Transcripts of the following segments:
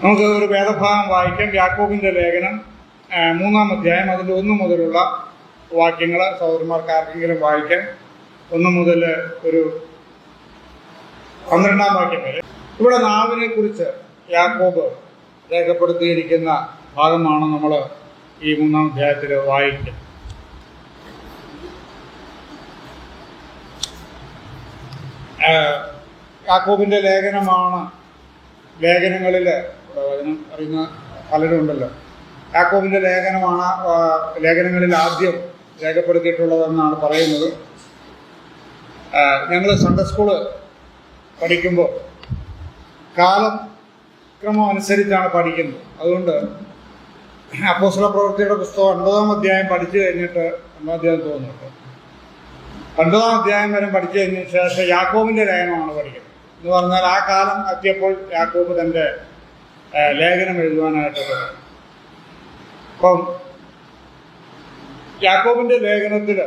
നമുക്ക് ഒരു വേദഭാഗം വായിക്കാം. യാക്കോബിൻ്റെ ലേഖനം 3-ാം അധ്യായം അതിൻ്റെ 1 മുതലുള്ള വാക്യങ്ങൾ സഹോദരന്മാർക്ക് ആർക്കെങ്കിലും വായിക്കാം. 1 മുതൽ ഒരു 12-ാം വാക്യം വരെ. ഇവിടെ നാവിനെ കുറിച്ച് യാക്കോബ് രേഖപ്പെടുത്തിയിരിക്കുന്ന ഭാഗമാണ് നമ്മൾ ഈ 3-ാം അധ്യായത്തിൽ വായിക്കുക. യാക്കോബിൻ്റെ ലേഖനമാണ്. ലേഖനങ്ങളിൽ വചനം അറിയുന്ന പലരും ഉണ്ടല്ലോ. യാക്കോബിൻ്റെ ലേഖനമാണ് ലേഖനങ്ങളിൽ ആദ്യം രേഖപ്പെടുത്തിയിട്ടുള്ളതെന്നാണ് പറയുന്നത്. ഞങ്ങൾ സൺഡേ സ്കൂള് പഠിക്കുമ്പോൾ കാലക്രമം അനുസരിച്ചാണ് പഠിക്കുന്നത്. അതുകൊണ്ട് അപ്പോസ്തല പ്രവൃത്തിയുടെ പുസ്തകം 9-ാം അധ്യായം പഠിച്ചു കഴിഞ്ഞിട്ട് 9-ാം അധ്യായം തോന്നുന്നുണ്ട് 9-ാം അധ്യായം വരെ പഠിച്ചു കഴിഞ്ഞ ശേഷം യാക്കോബിൻ്റെ ലേഖനമാണ് പഠിക്കുന്നത്. എന്ന് പറഞ്ഞാൽ ആ കാലം എത്തിയപ്പോൾ യാക്കോബ് തൻ്റെ ലേഖനം എഴുതുവാനായിട്ട് തുടങ്ങി. അപ്പം യാക്കോബിൻ്റെ ലേഖനത്തിൽ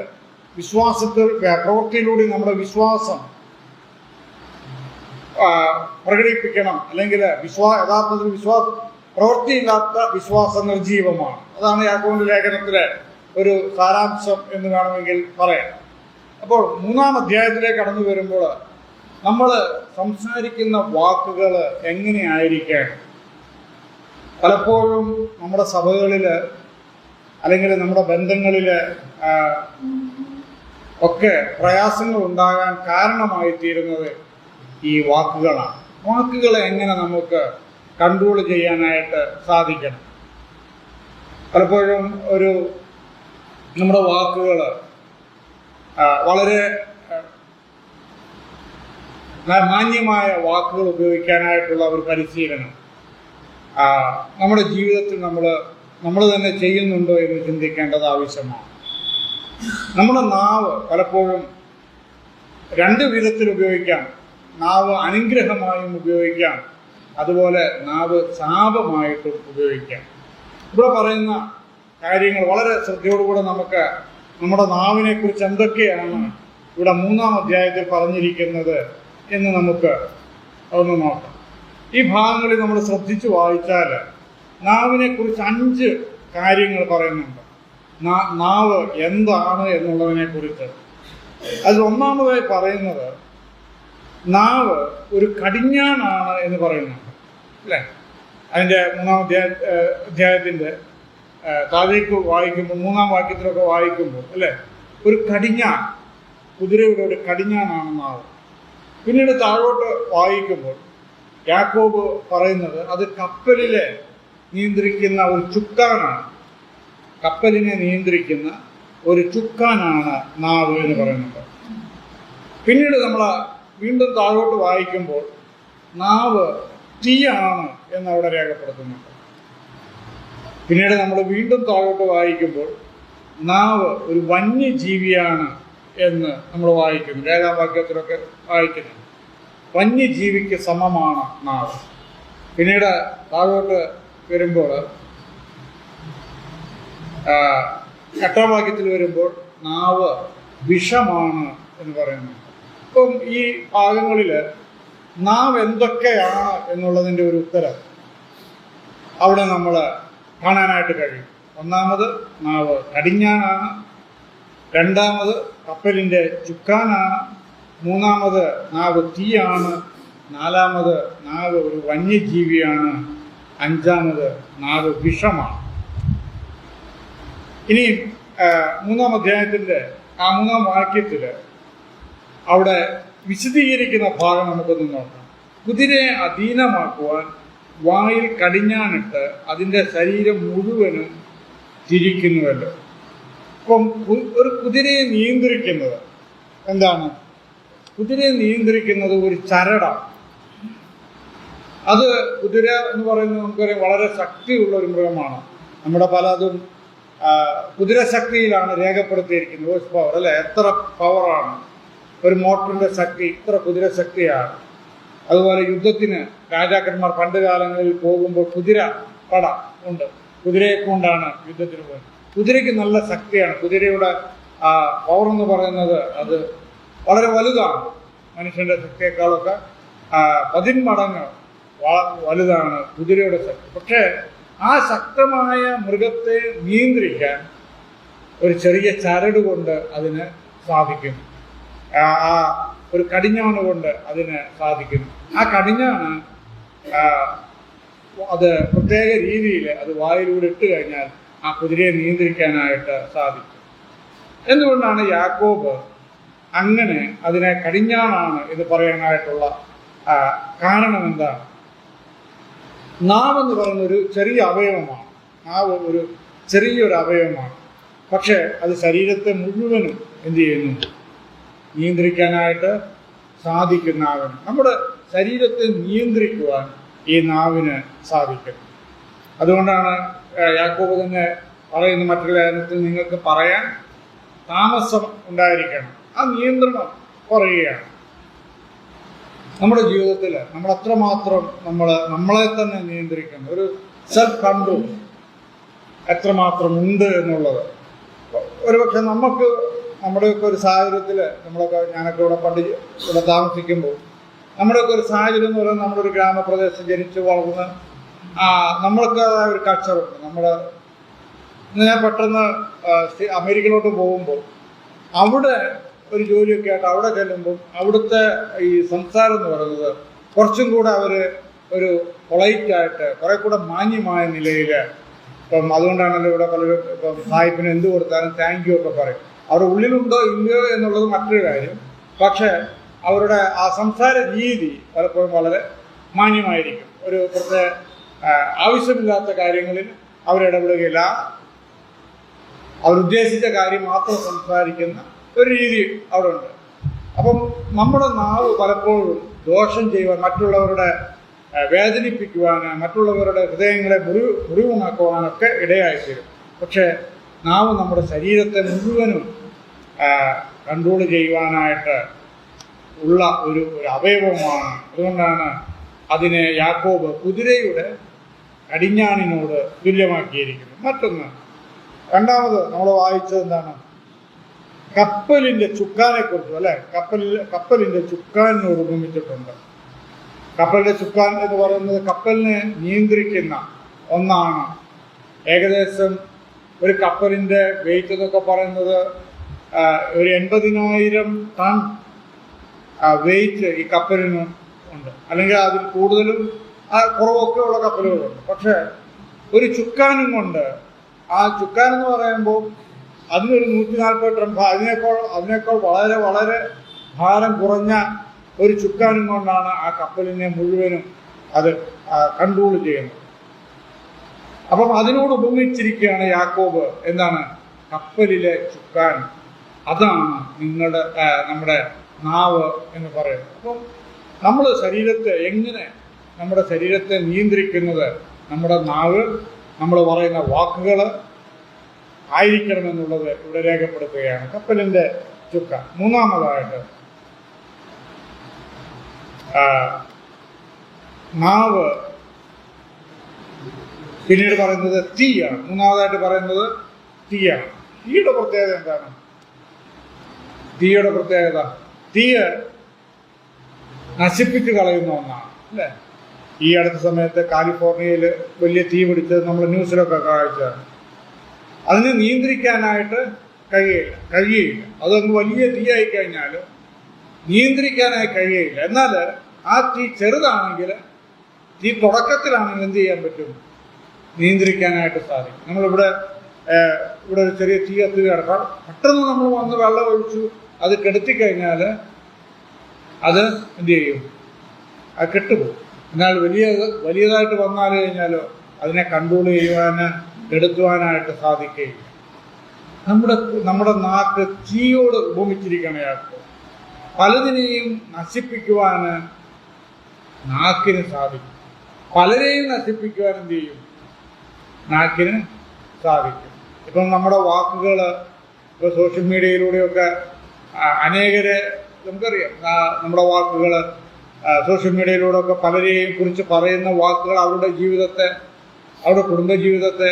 വിശ്വാസത്തിൽ പ്രവൃത്തിയിലൂടെ നമ്മുടെ വിശ്വാസം പ്രകടിപ്പിക്കണം, അല്ലെങ്കിൽ യഥാർത്ഥത്തിൽ പ്രവൃത്തിയില്ലാത്ത വിശ്വാസം നിർജീവമാണ്. അതാണ് യാക്കോബിൻ്റെ ലേഖനത്തിലെ ഒരു സാരാംശം എന്ന് വേണമെങ്കിൽ പറയാം. അപ്പോൾ 3-ാം അധ്യായത്തിലേക്ക് കടന്നു വരുമ്പോൾ നമ്മൾ സംസാരിക്കുന്ന വാക്കുകൾ എങ്ങനെയായിരിക്കണം? പലപ്പോഴും നമ്മുടെ സഭകളിൽ അല്ലെങ്കിൽ നമ്മുടെ ബന്ധങ്ങളിൽ ഒക്കെ പ്രയാസങ്ങൾ ഉണ്ടാകാൻ കാരണമായി തീരുന്നത് ഈ വാക്കുകളാണ്. വാക്കുകളെ എങ്ങനെ നമുക്ക് കൺട്രോൾ ചെയ്യാനായിട്ട് സാധിക്കണം? പലപ്പോഴും നമ്മുടെ വാക്കുകൾ വളരെ മാന്യമായ വാക്കുകൾ ഉപയോഗിക്കാനായിട്ടുള്ള ഒരു പരിശീലനം നമ്മുടെ ജീവിതത്തിൽ നമ്മൾ തന്നെ ചെയ്യുന്നുണ്ടോ എന്ന് ചിന്തിക്കേണ്ടത് ആവശ്യമാണ്. നമ്മുടെ നാവ് പലപ്പോഴും 2 വിധത്തിൽ ഉപയോഗിക്കാം. നാവ് അനുഗ്രഹമായും ഉപയോഗിക്കാം, അതുപോലെ നാവ് ശാപമായിട്ടും ഉപയോഗിക്കാം. ഇവിടെ പറയുന്ന കാര്യങ്ങൾ വളരെ ശ്രദ്ധയോടുകൂടെ നമുക്ക് നമ്മുടെ നാവിനെ കുറിച്ച് എന്തൊക്കെയാണ് ഇവിടെ 3-ാം അധ്യായത്തിൽ പറഞ്ഞിരിക്കുന്നത് എന്ന് നമുക്ക് ഒന്ന് നോക്കാം. ഈ ഭാഗങ്ങളിൽ നമ്മൾ ശ്രദ്ധിച്ചു വായിച്ചാൽ നാവിനെ കുറിച്ച് 5 കാര്യങ്ങൾ പറയുന്നുണ്ട്. നാവ് എന്താണ് എന്നുള്ളതിനെ കുറിച്ച്. അതിൽ ഒന്നാമതായി പറയുന്നത് നാവ് ഒരു കടിഞ്ഞാണാണ് എന്ന് പറയുന്നുണ്ട്, അല്ലേ? അതിൻ്റെ 3-ാം അധ്യായത്തിൻ്റെ താഴേക്ക് വായിക്കുമ്പോൾ 3-ാം വാക്യത്തിലൊക്കെ വായിക്കുമ്പോൾ, അല്ലേ, ഒരു കടിഞ്ഞാൺ, കുതിരയുടെ ഒരു കടിഞ്ഞാണാണ് നാവ്. പിന്നീട് താഴോട്ട് വായിക്കുമ്പോൾ യാക്കോബ് പറയുന്നത് അത് കപ്പലിലെ നിയന്ത്രിക്കുന്ന ഒരു ചുക്കാനാണ്. കപ്പലിനെ നിയന്ത്രിക്കുന്ന ഒരു ചുക്കാനാണ് നാവ് എന്ന് പറയുന്നത്. പിന്നീട് നമ്മൾ വീണ്ടും താഴോട്ട് വായിക്കുമ്പോൾ നാവ് തീയാണ് എന്നവിടെ രേഖപ്പെടുത്തുന്നുണ്ട്. പിന്നീട് നമ്മൾ വീണ്ടും താഴോട്ട് വായിക്കുമ്പോൾ നാവ് ഒരു വന്യജീവിയാണ് എന്ന് നമ്മൾ വായിക്കുന്നു. 7-ാം വാക്യത്തിലൊക്കെ വായിക്കുന്നു. വന്യജീവിക്ക് സമമാണ് നാവ്. പിന്നീട് താഴോട്ട് വരുമ്പോൾ 8-ാം വാക്യത്തിൽ വരുമ്പോൾ നാവ് വിഷമാണ് എന്ന് പറയുന്നു. അപ്പം ഈ ഭാഗങ്ങളിൽ നാവ് എന്തൊക്കെയാണ് എന്നുള്ളതിൻ്റെ ഒരു ഉത്തരം അവിടെ നമ്മൾ കാണാനായിട്ട് കഴിയും. ഒന്നാമത് നാവ് കടിഞ്ഞാനാണ്, രണ്ടാമത് കപ്പലിൻ്റെ ചുക്കാനാണ്, മൂന്നാമത് നാവ് തീയാണ്, നാലാമത് നാവ് ഒരു വന്യജീവിയാണ്, അഞ്ചാമത് നാവ് വിഷമാണ്. ഇനി 3-ാം അധ്യായത്തിൻ്റെ 3-ാം വാക്യത്തിൽ അവിടെ വിശദീകരിക്കുന്ന ഭാഗം നമുക്കൊന്ന് നോക്കാം. കുതിരയെ അധീനമാക്കുവാൻ വായിൽ കടിഞ്ഞാണിട്ട് അതിൻ്റെ ശരീരം മുഴുവനും തിരിക്കുന്നുവല്ലോ. അപ്പം ഒരു കുതിരയെ നിയന്ത്രിക്കുന്നത് എന്താണ്? കുതിരയെ നിയന്ത്രിക്കുന്നത് ഒരു ചരടാണ്. അത് കുതിര എന്ന് പറയുന്നത് നമുക്കറിയാം വളരെ ശക്തിയുള്ള ഒരു മൃഗമാണ്. നമ്മുടെ പലതും കുതിരശക്തിയിലാണ് രേഖപ്പെടുത്തിയിരിക്കുന്നത്. ഹോഴ്സ് പവർ, അല്ലേ? എത്ര പവറാണ് ഒരു മോട്ടറിൻ്റെ ശക്തി, ഇത്ര കുതിരശക്തിയാണ്. അതുപോലെ യുദ്ധത്തിന് രാജാക്കന്മാർ പണ്ട് കാലങ്ങളിൽ പോകുമ്പോൾ കുതിര പട ഉണ്ട്. കുതിരയെ കൊണ്ടാണ് യുദ്ധത്തിന് പോകുന്നത്. കുതിരയ്ക്ക് നല്ല ശക്തിയാണ്. കുതിരയുടെ പവർ എന്ന് പറയുന്നത് അത് വളരെ വലുതാണ്. മനുഷ്യൻ്റെ ശക്തിയേക്കാളൊക്കെ 10 മടങ്ങ് വലുതാണ് കുതിരയുടെ ശക്തി. പക്ഷേ ആ ശക്തമായ മൃഗത്തെ നിയന്ത്രിക്കാൻ ഒരു ചെറിയ ചരട് കൊണ്ട് അതിന് സാധിക്കും. ആ ഒരു കടിഞ്ഞാണ് കൊണ്ട് അതിന് സാധിക്കും. ആ കടിഞ്ഞാണ് അത് പ്രത്യേക രീതിയിൽ അത് വായിലൂടെ ഇട്ട് കഴിഞ്ഞാൽ ആ കുതിരയെ നിയന്ത്രിക്കാനായിട്ട് സാധിക്കും. എന്തുകൊണ്ടാണ് യാക്കോബ് അങ്ങനെ അതിനെ കടിഞ്ഞാണാണ് എന്ന് പറയാനായിട്ടുള്ള കാരണം എന്താണ്? നാവെന്ന് പറയുന്ന ഒരു ചെറിയ അവയവമാണ്. നാവ് ഒരു ചെറിയൊരു അവയവമാണ്. പക്ഷേ അത് ശരീരത്തെ മുഴുവനും എന്ത് ചെയ്യുന്നു? നിയന്ത്രിക്കാനായിട്ട് സാധിക്കും നാവിന്. നമ്മുടെ ശരീരത്തെ നിയന്ത്രിക്കുവാൻ ഈ നാവിന് സാധിക്കും. അതുകൊണ്ടാണ് യാക്കോബ് തന്നെ പറയുന്ന മറ്റൊരു കാര്യത്തിൽ നിങ്ങൾക്ക് പറയാൻ താമസം ഉണ്ടായിരിക്കണം. ആ നിയന്ത്രണം പറയുകയാണ്. നമ്മുടെ ജീവിതത്തിൽ നമ്മൾ എത്രമാത്രം നമ്മളെ തന്നെ നിയന്ത്രിക്കണം, ഒരു സെൽഫ് കൺട്രോൾ എത്രമാത്രം ഉണ്ട് എന്നുള്ളത്. ഒരുപക്ഷെ നമ്മുടെയൊക്കെ ഒരു സാഹചര്യത്തിൽ ഞാനൊക്കെ ഇവിടെ താമസിക്കുമ്പോൾ നമ്മുടെയൊക്കെ ഒരു സാഹചര്യം എന്ന് പറയുന്നത് നമ്മളൊരു ഗ്രാമപ്രദേശം ജനിച്ച് വളർന്ന് നമ്മൾക്കതായ ഒരു കൾച്ചറുണ്ട്. ഞാൻ പെട്ടെന്ന് അമേരിക്കയിലോട്ട് പോകുമ്പോൾ അവിടെ ഒരു ജോലിയൊക്കെ ആയിട്ട് അവിടെ ചെല്ലുമ്പോൾ അവിടുത്തെ ഈ സംസാരം എന്ന് പറയുന്നത് കുറച്ചും കൂടെ അവർ ഒരു പൊളൈറ്റായിട്ട് കുറെ കൂടെ മാന്യമായ നിലയിൽ, ഇപ്പം അതുകൊണ്ടാണല്ലോ ഇവിടെ പലരും ഇപ്പം സാഹിബിന് എന്ത് കൊടുത്താലും താങ്ക് യു ഒക്കെ പറയും. അവരുടെ ഉള്ളിലുണ്ടോ ഇല്ലയോ എന്നുള്ളത് മറ്റൊരു കാര്യം. പക്ഷേ അവരുടെ ആ സംസാര രീതി പലപ്പോഴും വളരെ മാന്യമായിരിക്കും. ഒരു പ്രത്യേക ആവശ്യമില്ലാത്ത കാര്യങ്ങളിൽ അവരിടപെടുകയില്ല. അവരുദ്ദേശിച്ച കാര്യം മാത്രം സംസാരിക്കുന്ന ഒരു രീതി അവിടെ ഉണ്ട്. അപ്പം നമ്മുടെ നാവ് പലപ്പോഴും ദോഷം ചെയ്യുവാൻ, മറ്റുള്ളവരുടെ വേദനിപ്പിക്കുവാൻ, മറ്റുള്ളവരുടെ ഹൃദയങ്ങളെ മുറിവുണക്കുവാനൊക്കെ ഇടയായിത്തീരും. പക്ഷേ നാവ് നമ്മുടെ ശരീരത്തെ മുഴുവനും കൺട്രോൾ ചെയ്യുവാനായിട്ട് ഉള്ള ഒരു അവയവമാണ്. അതുകൊണ്ടാണ് അതിനെ യാക്കോബ് കുതിരയുടെ കടിഞ്ഞാണിനോട് തുല്യമാക്കിയിരിക്കുന്നത്. മറ്റൊന്ന്, രണ്ടാമത് നമ്മൾ വായിച്ചത് എന്താണ്? കപ്പലിൻ്റെ ചുക്കാനെ കുറിച്ചും, അല്ലെ? കപ്പലിൻ്റെ ചുക്കാനിനോട് ഉപമിച്ചിട്ടുണ്ട്. കപ്പലിൻ്റെ ചുക്കാൻ എന്ന് പറയുന്നത് കപ്പലിനെ നിയന്ത്രിക്കുന്ന ഒന്നാണ്. ഏകദേശം ഒരു കപ്പലിൻ്റെ വെയിറ്റ് എന്നൊക്കെ പറയുന്നത് ഒരു 80,000 ടൺ വെയിറ്റ് ഈ കപ്പലിന് ഉണ്ട്. അല്ലെങ്കിൽ അതിൽ കൂടുതലും കുറവൊക്കെ ഉള്ള കപ്പലുകളുണ്ട്. പക്ഷേ ഒരു ചുക്കാനും കൊണ്ട്, ആ ചുക്കാൻ എന്ന് പറയുമ്പോൾ അതിനൊരു 140 ടൺ, അതിനേക്കാൾ വളരെ വളരെ ഭാരം കുറഞ്ഞ ഒരു ചുക്കാനും കൊണ്ടാണ് ആ കപ്പലിനെ മുഴുവനും അത് കൺട്രോൾ ചെയ്യുന്നത്. അപ്പം അതിനോട് ഉപമിച്ചിരിക്കുകയാണ് യാക്കോബ്. എന്താണ്? കപ്പലിലെ ചുക്കാൻ. അതാണ് നമ്മുടെ നാവ് എന്ന് പറയുന്നത്. അപ്പം നമ്മൾ നമ്മുടെ ശരീരത്തെ നിയന്ത്രിക്കുന്നത് നമ്മുടെ നാവ്, നമ്മൾ പറയുന്ന വാക്കുകൾ ആയിരിക്കണമെന്നുള്ളത് ഇവിടെ രേഖപ്പെടുത്തുകയാണ്. കപ്പലിൻ്റെ ചുക്ക. മൂന്നാമതായിട്ട് നാവ് പിന്നീട് പറയുന്നത് തീയാണ്. മൂന്നാമതായിട്ട് പറയുന്നത് തീയാണ്. തീയുടെ പ്രത്യേകത എന്താണ്? തീയുടെ പ്രത്യേകത, തീയ് നശിപ്പിച്ച് കളയുന്ന ഒന്നാണ്, അല്ലേ? ഈ അടുത്ത സമയത്ത് കാലിഫോർണിയയിൽ വലിയ തീ പിടിച്ചത് നമ്മൾ ന്യൂസിലൊക്കെ കാണിച്ചതാണ്. അതിനെ നിയന്ത്രിക്കാനായിട്ട് കഴിയുകയില്ല. അതൊന്ന് വലിയ തീയായി കഴിഞ്ഞാൽ നിയന്ത്രിക്കാനായി കഴിയുകയില്ല. എന്നാൽ ആ തീ ചെറുതാണെങ്കിൽ, തീ തുടക്കത്തിലാണെങ്കിൽ എന്ത് ചെയ്യാൻ പറ്റും? നിയന്ത്രിക്കാനായിട്ട് സാധിക്കും. ഇവിടെ ഒരു ചെറിയ തീ കത്തി കിടക്കാം, പെട്ടെന്ന് നമ്മൾ വന്ന് വെള്ളം ഒഴിച്ചു അത് കെടുത്തിക്കഴിഞ്ഞാൽ അത് എന്ത് ചെയ്യും? അത് കെട്ടുപോകും. എന്നാൽ വലിയതായിട്ട് വന്നാൽ കഴിഞ്ഞാലോ അതിനെ കൺട്രോൾ എടുത്തുവാനായിട്ട് സാധിക്കുകയില്ല. നമ്മുടെ നാക്ക് തീയോട് ഉപമിച്ചിരിക്കണയാക്കും. പലതിനെയും നശിപ്പിക്കുവാൻ നാക്കിന് സാധിക്കും. പലരെയും നശിപ്പിക്കുവാൻ എന്ത് ചെയ്യും? നാക്കിന് സാധിക്കും. ഇപ്പം നമ്മുടെ വാക്കുകൾ, ഇപ്പോൾ സോഷ്യൽ മീഡിയയിലൂടെയൊക്കെ അനേകരെ നമുക്കറിയാം. നമ്മുടെ വാക്കുകൾ സോഷ്യൽ മീഡിയയിലൂടെയൊക്കെ പലരെയും കുറിച്ച് പറയുന്ന വാക്കുകൾ അവരുടെ ജീവിതത്തെ, അവരുടെ കുടുംബജീവിതത്തെ,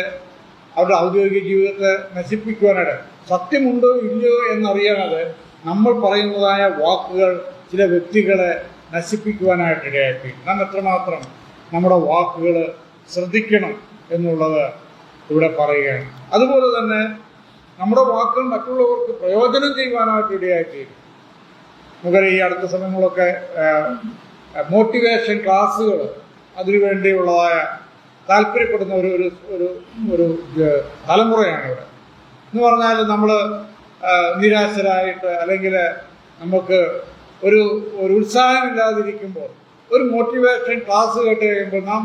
അവരുടെ ഔദ്യോഗിക ജീവിതത്തെ നശിപ്പിക്കുവാനായിട്ട്, സത്യമുണ്ടോ ഇല്ലയോ എന്നറിയാതെ നമ്മൾ പറയുന്നതായ വാക്കുകൾ ചില വ്യക്തികളെ നശിപ്പിക്കുവാനായിട്ട് ഇടയാക്കി. നാം എത്രമാത്രം നമ്മുടെ വാക്കുകൾ ശ്രദ്ധിക്കണം എന്നുള്ളത് ഇവിടെ പറയുകയാണ്. അതുപോലെ തന്നെ നമ്മുടെ വാക്കുകൾ മറ്റുള്ളവർക്ക് പ്രയോജനം ചെയ്യുവാനായിട്ട് ഇടയായിത്തീരും. നമുക്കറിയാം, ഈ അടുത്ത സമയങ്ങളൊക്കെ മോട്ടിവേഷൻ ക്ലാസ്സുകൾ അതിനുവേണ്ടിയുള്ളതായ താല്പര്യപ്പെടുന്ന ഒരു ഒരു ഒരു തലമുറയാണ് ഇവിടെ. എന്ന് പറഞ്ഞാൽ നമ്മൾ നിരാശരായിട്ട് അല്ലെങ്കിൽ നമുക്ക് ഒരു ഉത്സാഹമില്ലാതിരിക്കുമ്പോൾ ഒരു മോട്ടിവേഷൻ ക്ലാസ് കേട്ട് കഴിയുമ്പോൾ നാം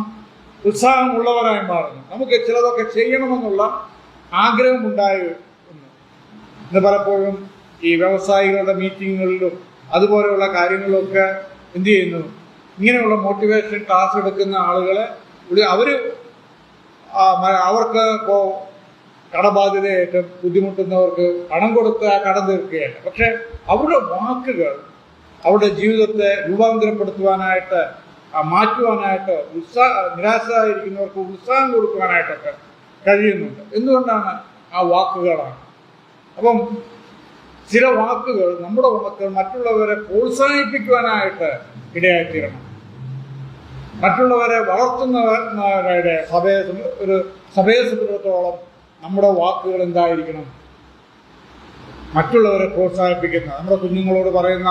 ഉത്സാഹമുള്ളവരായി മാറുന്നു. നമുക്ക് ചിലതൊക്കെ ചെയ്യണമെന്നുള്ള ആഗ്രഹമുണ്ടായി. ഇന്ന് പലപ്പോഴും ഈ വ്യവസായികളുടെ മീറ്റിങ്ങുകളിലും അതുപോലെയുള്ള കാര്യങ്ങളിലൊക്കെ എന്തു ചെയ്യുന്നു, ഇങ്ങനെയുള്ള മോട്ടിവേഷൻ ക്ലാസ് എടുക്കുന്ന ആളുകളെ അവർക്ക് ഇപ്പോൾ കടബാധ്യതയായിട്ട് ബുദ്ധിമുട്ടുന്നവർക്ക് പണം കൊടുത്ത് ആ കടം തീർക്കുകയല്ല. പക്ഷെ അവരുടെ വാക്കുകൾ അവരുടെ ജീവിതത്തെ രൂപാന്തരപ്പെടുത്തുവാനായിട്ട് മാറ്റുവാനായിട്ട് നിരാശരായിരിക്കുന്നവർക്ക് ഉത്സാഹം കൊടുക്കുവാനായിട്ടൊക്കെ കഴിയുന്നുണ്ട്. എന്തുകൊണ്ടാണ്? ആ വാക്കുകളാണ്. അപ്പം ചില വാക്കുകൾ, നമ്മുടെ വാക്കുകൾ മറ്റുള്ളവരെ പ്രോത്സാഹിപ്പിക്കുവാനായിട്ട് ഇടയായിത്തീരണം. മറ്റുള്ളവരെ വളർത്തുന്നവരുടെ സഭയെ സംബന്ധിച്ചിടത്തോളം നമ്മുടെ വാക്കുകൾ എന്തായിരിക്കണം? മറ്റുള്ളവരെ പ്രോത്സാഹിപ്പിക്കുന്ന, നമ്മുടെ കുഞ്ഞുങ്ങളോട് പറയുന്ന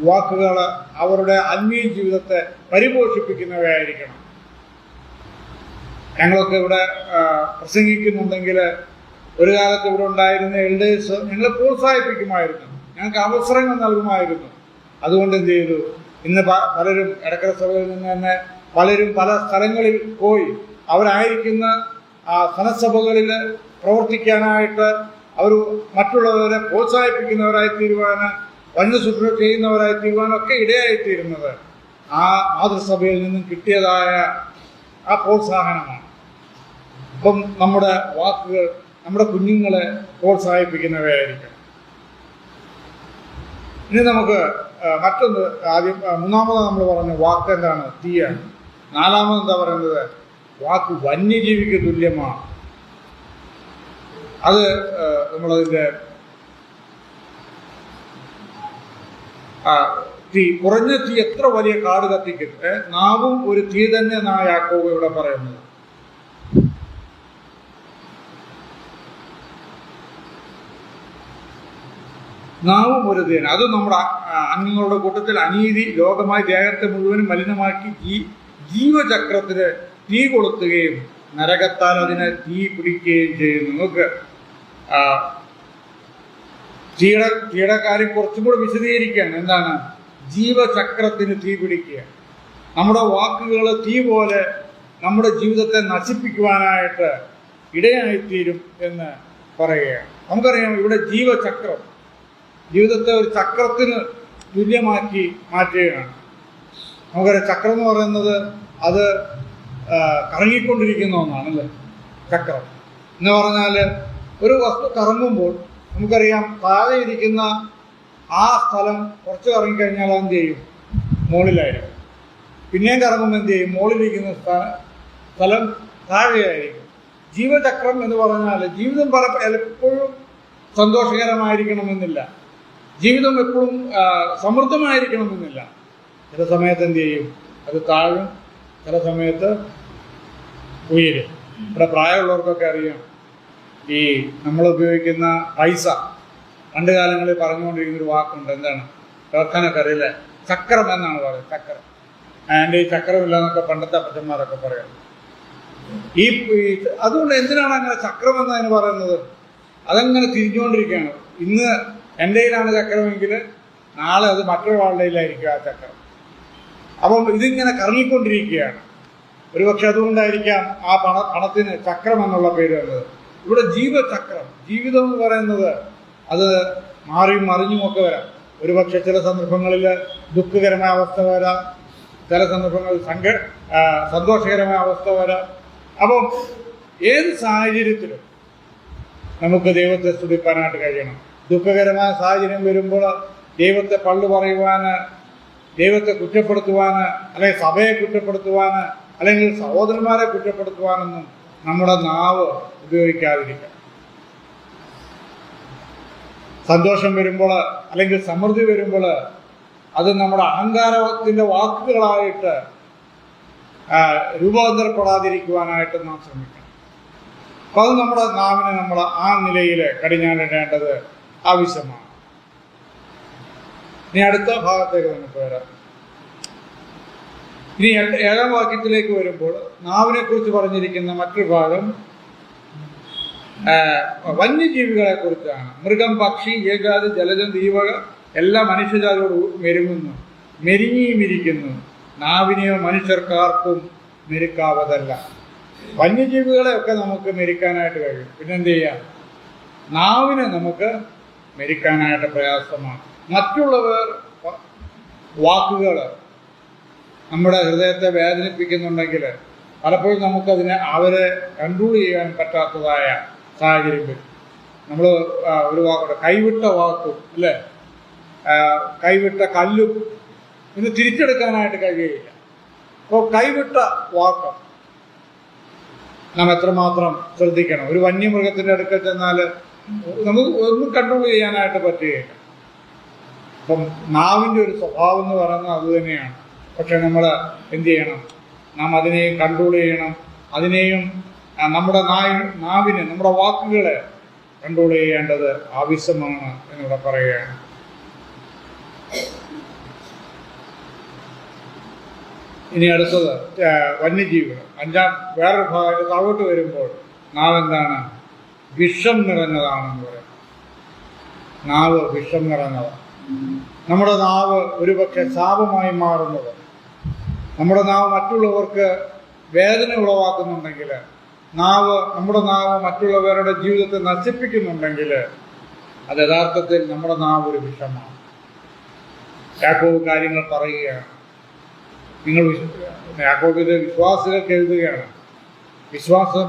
വാക്കുകൾ അവരുടെ ആത്മീയ ജീവിതത്തെ പരിപോഷിപ്പിക്കുന്നവയായിരിക്കണം. ഞങ്ങളൊക്കെ ഇവിടെ പ്രസംഗിക്കുന്നുണ്ടെങ്കിൽ ഒരു കാലത്ത് ഇവിടെ ഉണ്ടായിരുന്ന എൽഡേഴ്സ് ഞങ്ങളെ പ്രോത്സാഹിപ്പിക്കുമായിരുന്നു, ഞങ്ങൾക്ക് അവസരങ്ങൾ നൽകുമായിരുന്നു. അതുകൊണ്ട് എന്ത് ചെയ്തു, ഇന്ന് പലരും എടക്കര സഭയിൽ നിന്ന് തന്നെ പലരും പല സ്ഥലങ്ങളിൽ പോയി അവരായിരിക്കുന്ന സനസഭകളിൽ പ്രവർത്തിക്കാനായിട്ട് അവർ മറ്റുള്ളവരെ പ്രോത്സാഹിപ്പിക്കുന്നവരായി തീരുവാൻ, വന്യ ശുശ്രൂഷ ചെയ്യുന്നവരായി തീരുവാനൊക്കെ ഇടയായിത്തീരുന്നത് ആ മാതൃസഭയിൽ നിന്നും കിട്ടിയതായ ആ പ്രോത്സാഹനമാണ്. അപ്പം നമ്മുടെ വാക്കുകൾ നമ്മുടെ കുഞ്ഞുങ്ങളെ പ്രോത്സാഹിപ്പിക്കുന്നവയായിരിക്കണം. ഇനി നമുക്ക് മറ്റൊന്ന്, മൂന്നാമത് നമ്മൾ പറഞ്ഞ വാക്ക് എന്താണ്? തീയാണ്. നാലാമത് എന്താ പറയുന്നത്? വാക്ക് വന്യജീവിക്ക് തുല്യമാണ്. അത് നമ്മളതിൻ്റെ തീ, കുറഞ്ഞ തീ എത്ര വലിയ കാട് കത്തിക്കും, നാവും ഒരു തീ തന്നെ എന്നാണ് യാക്കോബ് ഇവിടെ പറയുന്നത്. നാവും ഒരു തീ. അത് നമ്മുടെ അംഗങ്ങളുടെ കൂട്ടത്തിൽ അനീതി ലോകമായി ദേഹത്തെ മുഴുവനും മലിനമാക്കി ജീവചക്രത്തിന് തീ കൊളുത്തുകയും നരകത്താൽ അതിനെ തീ പിടിക്കുകയും ചെയ്യുന്നു. നമുക്ക് തീയുടെ കാര്യം കുറച്ചും കൂടെ വിശദീകരിക്കുകയാണ്. എന്താണ് ജീവചക്രത്തിന് തീ പിടിക്കുക? നമ്മുടെ വാക്കുകൾ തീ പോലെ നമ്മുടെ ജീവിതത്തെ നശിപ്പിക്കുവാനായിട്ട് ഇടയായിത്തീരും എന്ന് പറയുകയാണ്. നമുക്കറിയാം, ഇവിടെ ജീവചക്രം ജീവിതത്തെ ഒരു ചക്രത്തിന് തുല്യമാക്കി മാറ്റുകയാണ്. നമുക്കറിയാം, ചക്രം എന്ന് പറയുന്നത് അത് കറങ്ങിക്കൊണ്ടിരിക്കുന്ന ഒന്നാണല്ലേ ചക്രം എന്ന് പറഞ്ഞാൽ. ഒരു വസ്തു കറങ്ങുമ്പോൾ നമുക്കറിയാം, താഴെ ഇരിക്കുന്ന ആ സ്ഥലം കുറച്ച് കറങ്ങിക്കഴിഞ്ഞാൽ എന്ത് ചെയ്യും? മുകളിലായിരിക്കും. പിന്നെയും കറങ്ങുമ്പോൾ എന്ത് ചെയ്യും? മുകളിലിരിക്കുന്ന സ്ഥലം താഴെയായിരിക്കും. ജീവചക്രം എന്ന് പറഞ്ഞാൽ ജീവിതം എപ്പോഴും സന്തോഷകരമായിരിക്കണമെന്നില്ല, ജീവിതം എപ്പോഴും സമൃദ്ധമായിരിക്കണമെന്നില്ല. ചില സമയത്ത് എന്ത് ചെയ്യും? അത് താഴും, ചില സമയത്ത് ഉയരും. ഇവിടെ പ്രായമുള്ളവർക്കൊക്കെ അറിയാം, ഈ നമ്മൾ ഉപയോഗിക്കുന്ന പൈസ, പണ്ട് കാലങ്ങളിൽ പറഞ്ഞുകൊണ്ടിരിക്കുന്നൊരു വാക്കുണ്ട്. എന്താണ്? കേൾക്കാനൊക്കെ അറിയില്ലേ? ചക്രം എന്നാണ് പറയുന്നത്. ചക്രം. എൻ്റെ ഈ ചക്രമില്ല എന്നൊക്കെ പണ്ടത്തെ അപ്പച്ചന്മാരൊക്കെ പറയാം. അതുകൊണ്ട് എന്തിനാണ് അങ്ങനെ ചക്രം എന്നതിന് പറയുന്നത്? അതങ്ങനെ തിരിഞ്ഞുകൊണ്ടിരിക്കുകയാണ്. ഇന്ന് എൻ്റെ കയ്യിലാണ് ചക്രമെങ്കിൽ നാളെ അത് മറ്റൊരാളുടെ കയ്യിലായിരിക്കും ആ ചക്രം. അപ്പം ഇതിങ്ങനെ കറങ്ങിക്കൊണ്ടിരിക്കുകയാണ്. ഒരുപക്ഷെ അതുകൊണ്ടായിരിക്കാം ആ പണത്തിന് ചക്രം എന്നുള്ള പേര് വന്നത്. ഇവിടെ ജീവചക്രം, ജീവിതം എന്ന് പറയുന്നത് അത് മാറിയും മറിഞ്ഞുമൊക്കെ വരാം. ഒരുപക്ഷെ ചില സന്ദർഭങ്ങളിൽ ദുഃഖകരമായ അവസ്ഥ വരാം, ചില സന്ദർഭങ്ങളിൽ സന്തോഷകരമായ അവസ്ഥ വരാം. അപ്പം ഏത് സാഹചര്യത്തിലും നമുക്ക് ദൈവത്തെ സ്തുതിപ്പാനായിട്ട് കഴിയണം. ദുഃഖകരമായ സാഹചര്യം വരുമ്പോൾ ദൈവത്തെ പള്ളു പറയുവാൻ, ദൈവത്തെ കുറ്റപ്പെടുത്തുവാൻ, അല്ലെങ്കിൽ സഭയെ കുറ്റപ്പെടുത്തുവാൻ, അല്ലെങ്കിൽ സഹോദരന്മാരെ കുറ്റപ്പെടുത്തുവാനൊന്നും നമ്മുടെ നാവ് ഉപയോഗിക്കാതിരിക്കാം. സന്തോഷം വരുമ്പോൾ അല്ലെങ്കിൽ സമൃദ്ധി വരുമ്പോൾ അത് നമ്മുടെ അഹങ്കാരത്തിൻ്റെ വാക്കുകളായിട്ട് രൂപാന്തരപ്പെടാതിരിക്കുവാനായിട്ട് നാം ശ്രമിക്കണം. അപ്പം അത് നമ്മുടെ നാവിനെ നമ്മൾ ആ നിലയിൽ കടിഞ്ഞാണിടേണ്ടത് ആവശ്യമാണ്. ഇനി അടുത്ത ഭാഗത്തേക്ക് നമുക്ക് വരാം. ഇനി 7-ാം വാക്യത്തിലേക്ക് വരുമ്പോൾ നാവിനെ കുറിച്ച് പറഞ്ഞിരിക്കുന്ന മറ്റൊരു ഭാഗം വന്യജീവികളെ കുറിച്ചാണ്. മൃഗം, പക്ഷി, ഏകാതി, ജലജം, ദീപക എല്ലാ മനുഷ്യജാതിയോട് മെരിഞ്ഞിരിക്കുന്നു. നാവിനെയോ മനുഷ്യർക്കാർക്കും മെരുക്കാവതല്ല. വന്യജീവികളെയൊക്കെ നമുക്ക് മെരുക്കാനായിട്ട് കഴിയും. പിന്നെന്ത് ചെയ്യാം? നാവിനെ നമുക്ക് മെരുക്കാനായിട്ട് പ്രയാസമാണ്. മറ്റുള്ളവർ വാക്കുകൾ നമ്മുടെ ഹൃദയത്തെ വേദനിപ്പിക്കുന്നുണ്ടെങ്കിൽ പലപ്പോഴും അവരെ കൺട്രോൾ ചെയ്യാൻ പറ്റാത്തതായ സാഹചര്യം വരും. നമ്മൾ ഒരു വാക്കുണ്ട്, കൈവിട്ട വാക്കും അല്ലേ, കൈവിട്ട കല്ലും ഇത് തിരിച്ചെടുക്കാനായിട്ട് കഴിയുകയില്ല. അപ്പോൾ കൈവിട്ട വാക്ക് നാം എത്രമാത്രം ശ്രദ്ധിക്കണം. ഒരു വന്യമൃഗത്തിൻ്റെ അടുക്കൽ ചെന്നാൽ നമുക്ക് ഒന്നും കൺട്രോൾ ചെയ്യാനായിട്ട് പറ്റുകയില്ല. അപ്പം നാവിൻ്റെ ഒരു സ്വഭാവം എന്ന് പറയുന്നത് അതുതന്നെയാണ്. പക്ഷെ നമ്മൾ എന്ത് ചെയ്യണം? നാം അതിനെയും കൺട്രോൾ ചെയ്യണം. അതിനെയും നമ്മുടെ നാവിനെ, നമ്മുടെ വാക്കുകളെ കൺട്രോൾ ചെയ്യേണ്ടത് ആവശ്യമാണ് എന്നിവിടെ പറയുകയാണ്. ഇനി അടുത്തത് വന്യജീവികൾ. വേറൊരു ഭാഗത്ത് താഴോട്ട് വരുമ്പോൾ നാവ് എന്താണ്? വിഷം നിറഞ്ഞതാണെന്ന് പറയും. നാവ് വിഷം നിറഞ്ഞതാണ്. നമ്മുടെ നാവ് ഒരുപക്ഷെ ശാപമായി മാറുന്നത്, നമ്മുടെ നാവ് മറ്റുള്ളവർക്ക് വേദന ഉളവാക്കുന്നുണ്ടെങ്കിൽ, നമ്മുടെ നാവ് മറ്റുള്ളവരുടെ ജീവിതത്തെ നശിപ്പിക്കുന്നുണ്ടെങ്കിൽ അത് യഥാർത്ഥത്തിൽ നമ്മുടെ നാവ് ഒരു വിഷമാണ്. യാക്കോബ് കാര്യങ്ങൾ പറയുകയാണ്. യാക്കോബിലെ വിശ്വാസികൾക്ക് എഴുതുകയാണ്. വിശ്വാസം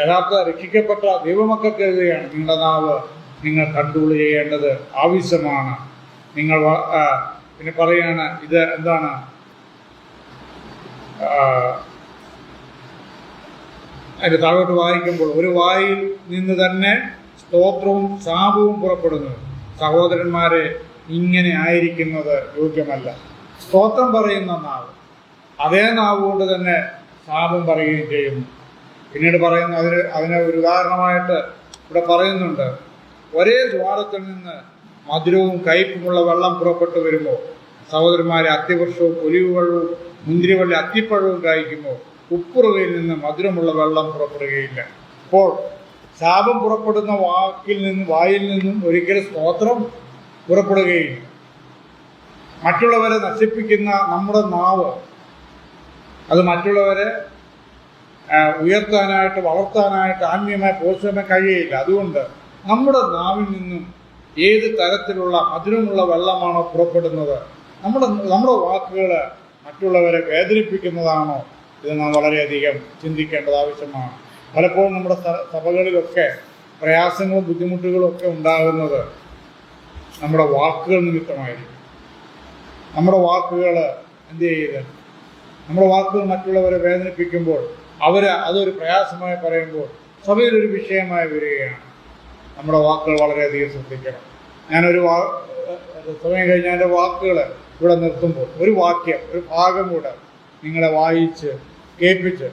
യഥാർത്ഥ രക്ഷിക്കപ്പെട്ട ദൈവമക്കൾക്ക് എഴുതുകയാണ്. നിങ്ങളുടെ നാവ് നിങ്ങൾ കൺട്രോൾ ചെയ്യേണ്ടത് ആവശ്യമാണ്. നിങ്ങൾ പിന്നെ പറയുകയാണ്, ഇത് എന്താണ്? അതിൻ്റെ താഴോട്ട് വായിക്കുമ്പോൾ ഒരു വായിൽ നിന്ന് തന്നെ സ്തോത്രവും ശാപവും പുറപ്പെടുന്നു. സഹോദരന്മാരെ, ഇങ്ങനെ ആയിരിക്കുന്നത് യോഗ്യമല്ല. സ്തോത്രം പറയുന്ന നാവ്, അതേ നാവ് കൊണ്ട് തന്നെ ശാപം പറയുകയും ചെയ്യുന്നു. പിന്നീട് പറയുന്നു, അതിന് ഒരു ഉദാഹരണമായിട്ട് ഇവിടെ പറയുന്നുണ്ട്. ഒരേ ദ്വാരത്തിൽ നിന്ന് മധുരവും കയ്പുമുള്ള വെള്ളം പുറപ്പെട്ടു വരുമ്പോൾ സഹോദരന്മാരെ, അത്തിവൃക്ഷവും ഒലിവ് വെള്ളവും മുന്തിരിവള്ളി അത്തിപ്പഴവും കായ്ക്കുമ്പോൾ ഉപ്പുറവയിൽ നിന്ന് മധുരമുള്ള വെള്ളം പുറപ്പെടുകയില്ല. അപ്പോൾ ശാപം പുറപ്പെടുന്ന വായിൽ നിന്നും ഒരിക്കലും സ്തോത്രം പുറപ്പെടുകയില്ല. മറ്റുള്ളവരെ നശിപ്പിക്കുന്ന നമ്മുടെ നാവ്, അത് മറ്റുള്ളവരെ ഉയർത്താനായിട്ട്, വളർത്താനായിട്ട്, ആത്മീയമായി പോഷണമായി കഴിയുകയില്ല. അതുകൊണ്ട് നമ്മുടെ നാവിൽ നിന്നും ഏത് തരത്തിലുള്ള മധുരമുള്ള വെള്ളമാണോ പുറപ്പെടുന്നത്, നമ്മുടെ വാക്കുകൾ മറ്റുള്ളവരെ വേദനിപ്പിക്കുന്നതാണോ, ഇത് നാം വളരെയധികം ചിന്തിക്കേണ്ടത് ആവശ്യമാണ്. പലപ്പോഴും നമ്മുടെ സഭകളിലൊക്കെ പ്രയാസങ്ങളും ബുദ്ധിമുട്ടുകളും ഒക്കെ ഉണ്ടാകുന്നത് നമ്മുടെ വാക്കുകൾ നിമിത്തമായിരിക്കും. നമ്മുടെ വാക്കുകൾ എന്ത് ചെയ്ത്, നമ്മുടെ വാക്കുകൾ മറ്റുള്ളവരെ വേദനിപ്പിക്കുമ്പോൾ അതൊരു പ്രയാസമായി പറയുമ്പോൾ സഭയിലൊരു വിഷയമായി വരികയാണ്. നമ്മുടെ വാക്കുകൾ വളരെയധികം ശ്രദ്ധിക്കണം. ഞാനൊരു സമയം കഴിഞ്ഞ് എൻ്റെ വാക്കുകൾ ഇവിടെ നിർത്തുമ്പോൾ ഒരു വാക്യം, ഒരു ഭാഗം കൂടെ നിങ്ങളെ വായിച്ച് കേൾപ്പിച്ച്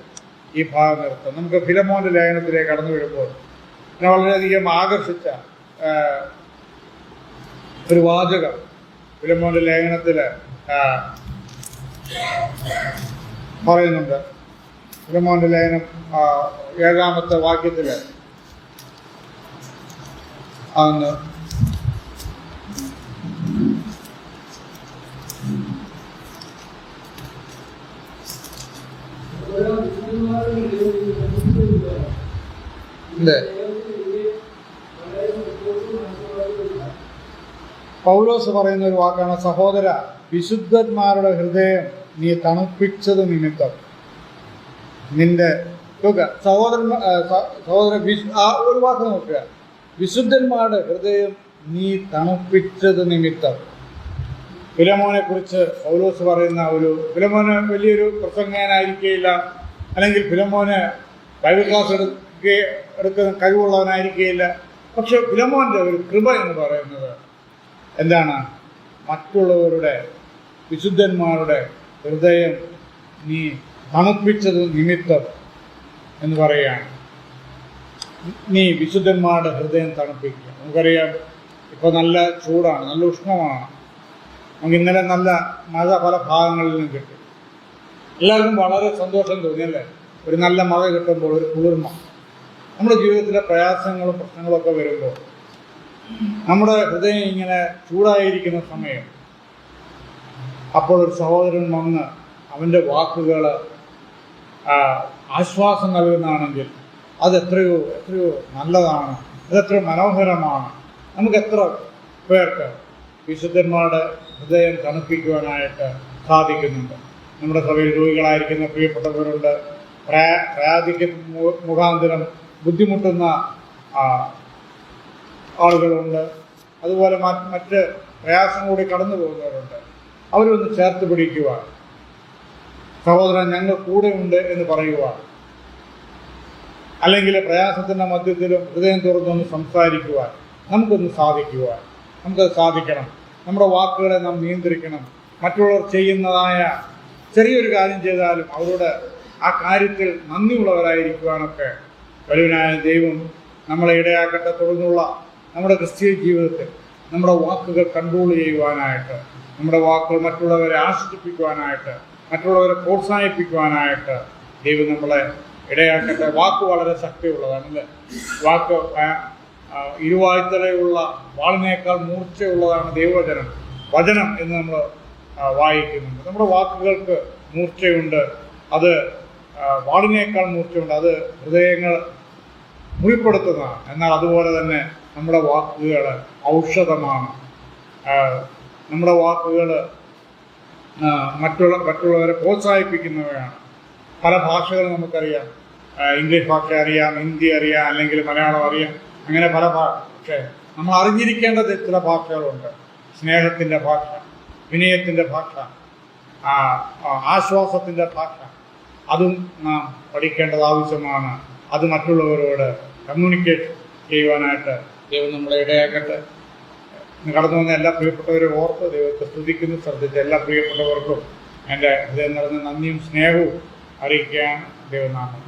ഈ ഭാഗം നിർത്തും. നമുക്ക് ഫിലമോൻ്റെ ലേഖനത്തിലേക്ക് കടന്നു വരുമ്പോൾ എന്നെ വളരെയധികം ആകർഷിച്ച ഒരു വാചകം ഫിലമോൻ്റെ ലേഖനത്തിൽ പറയുന്നുണ്ട്. ഫിലമോൻ്റെ ലേഖനം 7-ാമത്തെ വാക്യത്തിൽ അന്ന് പൗലോസ് പറയുന്ന ഒരു വാക്കാണ്, സഹോദര, വിശുദ്ധന്മാരുടെ ഹൃദയം നീ തണുപ്പിച്ചത് നിമിത്തം നിന്റെ സഹോദര ഒരു വാക്ക് നോക്കുക, വിശുദ്ധന്മാരുടെ ഹൃദയം നീ തണുപ്പിച്ചത് നിമിത്തം. ഫിലമോനെ കുറിച്ച് പൗലോസ് പറയുന്ന ഫിലമോന് വലിയൊരു പ്രസംഗകനായിരിക്കുകയില്ല, അല്ലെങ്കിൽ ഫിലമോന് ബൈബിൾ ക്ലാസ് എടുക്കുന്ന കഴിവുള്ളവനായിരിക്കുകയില്ല. പക്ഷെ ഫിലമോൻ്റെ ഒരു കൃപ എന്ന് പറയുന്നത് എന്താണ്? മറ്റുള്ളവരുടെ, വിശുദ്ധന്മാരുടെ ഹൃദയം നീ തണുപ്പിച്ചത് നിമിത്തം എന്ന് പറയുകയാണ്. നീ വിശുദ്ധന്മാരുടെ ഹൃദയം തണുപ്പിക്കുക. നമുക്കറിയാം, ഇപ്പോൾ നല്ല ചൂടാണ്, നല്ല ഉഷ്ണമാണ്. നമുക്ക് ഇന്നലെ നല്ല മഴ പല ഭാഗങ്ങളിലും കിട്ടി. എല്ലാവർക്കും വളരെ സന്തോഷം തോന്നിയല്ലേ? ഒരു നല്ല മഴ കിട്ടുമ്പോൾ ഒരു കുളിർമ. നമ്മുടെ ജീവിതത്തിലെ പ്രയാസങ്ങളും പ്രശ്നങ്ങളൊക്കെ വരുമ്പോൾ നമ്മുടെ ഹൃദയം ഇങ്ങനെ ചൂടായിരിക്കുന്ന സമയം, അപ്പോൾ ഒരു സഹോദരൻ വന്ന് അവൻ്റെ വാക്കുകൾ ആശ്വാസം നൽകുന്നതാണെങ്കിൽ അതെത്രയോ നല്ലതാണ്, അതെത്ര മനോഹരമാണ്. നമുക്ക് എത്ര പേർക്ക് വിശുദ്ധന്മാരുടെ ഹൃദയം തണുപ്പിക്കുവാനായിട്ട് സാധിക്കുന്നുണ്ട്. നമ്മുടെ സഭയിൽ രോഗികളായിരിക്കുന്ന പ്രിയപ്പെട്ടവരുണ്ട്, മുഖാന്തരം ബുദ്ധിമുട്ടുന്ന ആളുകളുണ്ട്, അതുപോലെ മറ്റ് പ്രയാസം കൂടി കടന്നു പോകുന്നവരുണ്ട്. അവരൊന്ന് ചേർത്ത് പിടിക്കുവാൻ, സഹോദരൻ ഞങ്ങൾ കൂടെയുണ്ട് എന്ന് പറയുവാൻ, അല്ലെങ്കിൽ പ്രയാസത്തിൻ്റെ മധ്യത്തിലും ഹൃദയം തുറന്നൊന്ന് സംസാരിക്കുവാൻ നമുക്കൊന്ന് നമുക്കത് സാധിക്കണം. നമ്മുടെ വാക്കുകളെ നാം നിയന്ത്രിക്കണം. മറ്റുള്ളവർ ചെയ്യുന്നതായ ചെറിയൊരു കാര്യം ചെയ്താലും അവരോട് ആ കാര്യത്തിൽ നന്ദിയുള്ളവരായിരിക്കുവാനൊക്കെ വലുവനായ ദൈവം നമ്മളെ ഇടയാക്കട്ടെ. തുടർന്നുള്ള നമ്മുടെ ക്രിസ്തീയ ജീവിതത്തിൽ നമ്മുടെ വാക്കുകൾ കൺട്രോൾ ചെയ്യുവാനായിട്ട്, നമ്മുടെ വാക്കുകൾ മറ്റുള്ളവരെ ആശ്വസിപ്പിക്കുവാനായിട്ട്, മറ്റുള്ളവരെ പ്രോത്സാഹിപ്പിക്കുവാനായിട്ട് ദൈവം നമ്മളെ ഇടയാക്കട്ടെ. വാക്ക് വളരെ ശക്തിയുള്ളതാണല്ലേ? വാക്ക് ഇരുവായ്ത്തലയുള്ള വാളിനേക്കാൾ മൂർച്ചയുള്ളതാണ് ദൈവവചനം, വചനം എന്ന് നമ്മൾ വായിക്കുന്നുണ്ട്. നമ്മുടെ വാക്കുകൾക്ക് മൂർച്ചയുണ്ട്, അത് വാളിനേക്കാൾ മൂർച്ചയുണ്ട്, അത് ഹൃദയങ്ങൾ മുറിപ്പെടുത്തുന്നതാണ്. എന്നാൽ അതുപോലെ തന്നെ നമ്മുടെ വാക്കുകൾ ഔഷധമാണ്. നമ്മുടെ വാക്കുകൾ മറ്റുള്ളവരെ പ്രോത്സാഹിപ്പിക്കുന്നവയാണ്. പല ഭാഷകൾ നമുക്കറിയാം. ഇംഗ്ലീഷ് ഭാഷ അറിയാം, ഹിന്ദി അറിയാം, അല്ലെങ്കിൽ മലയാളം അറിയാം. അങ്ങനെ പല പക്ഷേ നമ്മൾ അറിഞ്ഞിരിക്കേണ്ടത് ചില ഭാഷകളുണ്ട്. സ്നേഹത്തിൻ്റെ ഭാഷ, വിനയത്തിൻ്റെ ഭാഷ, ആശ്വാസത്തിൻ്റെ ഭാഷ, അതും നാം പഠിക്കേണ്ടത് ആവശ്യമാണ്. അത് മറ്റുള്ളവരോട് കമ്മ്യൂണിക്കേറ്റ് ചെയ്യുവാനായിട്ട് ദൈവം നമ്മളെ ഇടയാക്കട്ടെ. കടന്നു വന്ന എല്ലാ പ്രിയപ്പെട്ടവരെ ഓർത്ത് ദൈവത്തെ സ്തുതിക്കുന്നു. ശ്രദ്ധിച്ച എല്ലാ പ്രിയപ്പെട്ടവർക്കും എൻ്റെ ഹൃദയം നിറഞ്ഞ നന്ദിയും സ്നേഹവും അറിയിക്കുകയാണ്. ദൈവനാമം